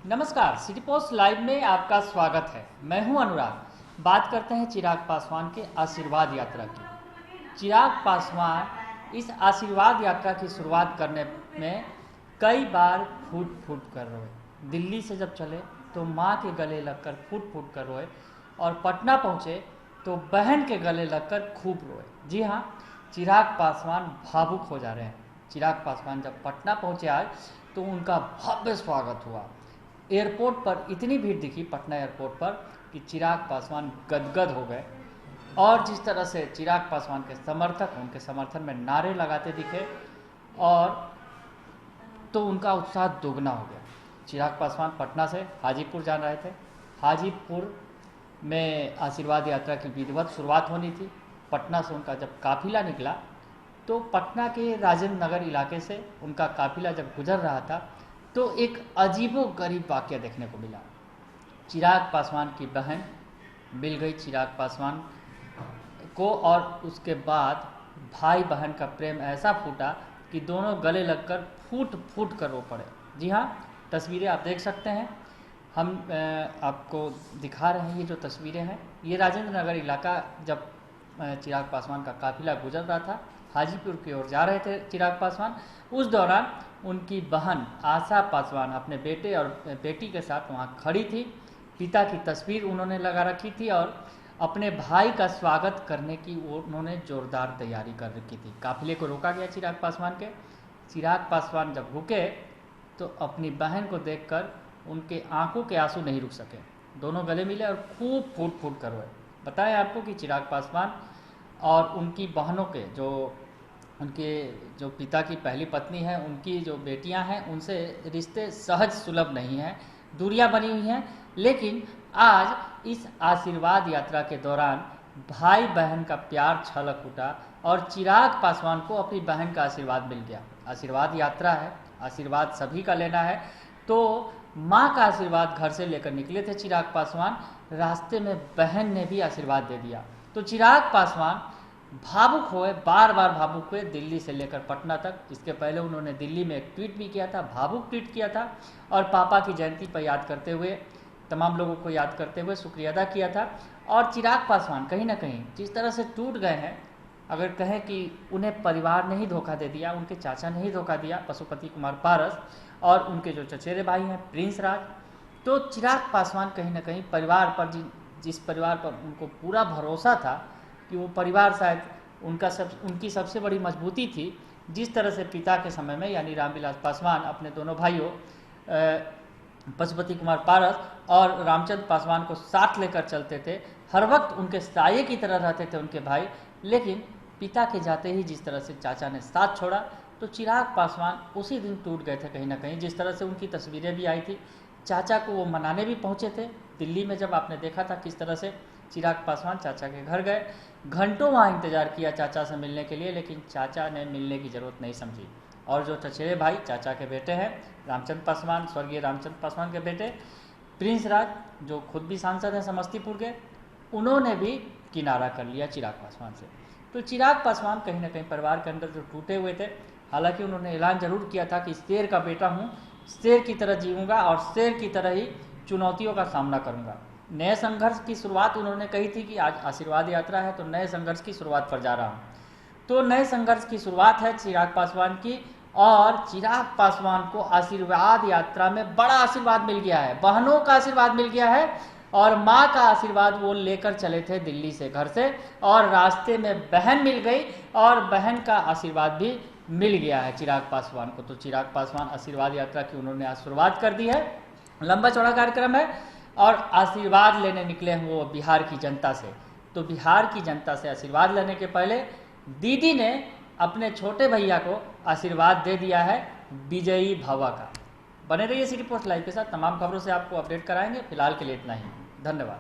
नमस्कार, city post live में आपका स्वागत है। मैं हूं अनुराग। बात करते हैं चिराग पासवान के आशीर्वाद यात्रा की। चिराग पासवान इस आशीर्वाद यात्रा की शुरुआत करने में कई बार फूट फूट कर रोए। दिल्ली से जब चले तो मां के गले लगकर फूट फूट कर रोए और पटना पहुंचे तो बहन के गले लगकर खूब रोए। जी हाँ, चिराग पासवान भावुक हो जा रहे हैं। चिराग पासवान जब पटना पहुंचे आज तो उनका भव्य स्वागत हुआ। एयरपोर्ट पर इतनी भीड़ दिखी, पटना एयरपोर्ट पर, कि चिराग पासवान गदगद हो गए और जिस तरह से चिराग पासवान के समर्थक उनके समर्थन में नारे लगाते दिखे और तो उनका उत्साह दोगुना हो गया। चिराग पासवान पटना से हाजीपुर जा रहे थे। हाजीपुर में आशीर्वाद यात्रा की विधिवत शुरुआत होनी थी। पटना से उनका जब काफिला निकला तो पटना के राजेंद्र नगर इलाके से उनका काफिला जब गुजर रहा था तो एक अजीबोगरीब वाक़या देखने को मिला। चिराग पासवान की बहन मिल गई चिराग पासवान को और उसके बाद भाई बहन का प्रेम ऐसा फूटा कि दोनों गले लगकर फूट फूट कर रो पड़े। जी हाँ, तस्वीरें आप देख सकते हैं। हम आपको दिखा रहे हैं ये जो तस्वीरें हैं। ये राजेंद्र नगर इलाका जब चिराग पासवान का काफिला गुजर रहा था, हाजीपुर की ओर जा रहे थे चिराग पासवान, उस दौरान उनकी बहन आशा पासवान अपने बेटे और बेटी के साथ वहाँ खड़ी थी। पिता की तस्वीर उन्होंने लगा रखी थी और अपने भाई का स्वागत करने की उन्होंने जोरदार तैयारी कर रखी थी। काफिले को रोका गया चिराग पासवान के। चिराग पासवान जब रुके तो अपनी बहन को देखकर उनके आंखों के आंसू नहीं रुक सके। दोनों गले मिले और खूब फूट फूट कर रोए। बताएं आपको कि चिराग पासवान और उनकी बहनों के उनके जो पिता की पहली पत्नी है, उनकी जो बेटियां हैं, उनसे रिश्ते सहज सुलभ नहीं हैं, दूरियां बनी हुई हैं। लेकिन आज इस आशीर्वाद यात्रा के दौरान भाई बहन का प्यार छलक उठा और चिराग पासवान को अपनी बहन का आशीर्वाद मिल गया। आशीर्वाद यात्रा है, आशीर्वाद सभी का लेना है। तो माँ का आशीर्वाद घर से लेकर निकले थे चिराग पासवान, रास्ते में बहन ने भी आशीर्वाद दे दिया। तो चिराग पासवान भावुक हुए, बार बार भावुक हुए, दिल्ली से लेकर पटना तक। इसके पहले उन्होंने दिल्ली में एक ट्वीट भी किया था, भावुक ट्वीट किया था और पापा की जयंती पर याद करते हुए, तमाम लोगों को याद करते हुए शुक्रिया अदा किया था। और चिराग पासवान कहीं ना कहीं जिस तरह से टूट गए हैं, अगर कहें कि उन्हें परिवार ने ही धोखा दे दिया, उनके चाचा ने ही धोखा दिया, पशुपति कुमार पारस, और उनके जो चचेरे भाई हैं प्रिंस राज, तो चिराग पासवान कहीं ना कहीं परिवार पर जिस परिवार पर उनको पूरा भरोसा था कि वो परिवार शायद उनकी सबसे बड़ी मजबूती थी। जिस तरह से पिता के समय में यानी रामविलास पासवान अपने दोनों भाइयों पशुपति कुमार पारस और रामचंद्र पासवान को साथ लेकर चलते थे, हर वक्त उनके साये की तरह रहते थे उनके भाई। लेकिन पिता के जाते ही जिस तरह से चाचा ने साथ छोड़ा तो चिराग पासवान उसी दिन टूट गए थे कहीं ना कहीं। जिस तरह से उनकी तस्वीरें भी आई थी, चाचा को वो मनाने भी पहुँचे थे दिल्ली में। जब आपने देखा था किस तरह से चिराग पासवान चाचा के घर गए, घंटों वहाँ इंतजार किया चाचा से मिलने के लिए, लेकिन चाचा ने मिलने की ज़रूरत नहीं समझी। और जो चचेरे भाई चाचा के बेटे हैं रामचंद्र पासवान, स्वर्गीय रामचंद्र पासवान के बेटे प्रिंस राज, जो खुद भी सांसद हैं समस्तीपुर के, उन्होंने भी किनारा कर लिया चिराग पासवान से। तो चिराग पासवान कहीं ना कहीं परिवार के अंदर जो टूटे हुए थे, हालांकि उन्होंने ऐलान जरूर किया था कि शेर का बेटा हूँ, शेर की तरह जीऊँगा और शेर की तरह ही चुनौतियों का सामना करूँगा। नए संघर्ष की शुरुआत उन्होंने कही थी कि आज आशीर्वाद यात्रा है तो नए संघर्ष की शुरुआत पर जा रहा हूँ। तो नए संघर्ष की शुरुआत है चिराग पासवान की, और चिराग पासवान को आशीर्वाद यात्रा में बड़ा आशीर्वाद मिल गया है, बहनों का आशीर्वाद मिल गया है और माँ का आशीर्वाद वो लेकर चले थे दिल्ली से, घर से, और रास्ते में बहन मिल गई और बहन का आशीर्वाद भी मिल गया है चिराग पासवान को। तो चिराग पासवान आशीर्वाद यात्रा की उन्होंने आज शुरुआत कर दी है। लंबा चौड़ा कार्यक्रम है और आशीर्वाद लेने निकले हैं वो बिहार की जनता से। तो बिहार की जनता से आशीर्वाद लेने के पहले दीदी ने अपने छोटे भैया को आशीर्वाद दे दिया है विजयी भवा का। बने रहिए सिटी पोस्ट लाइव के साथ, तमाम खबरों से आपको अपडेट कराएंगे। फिलहाल के लिए इतना ही, धन्यवाद।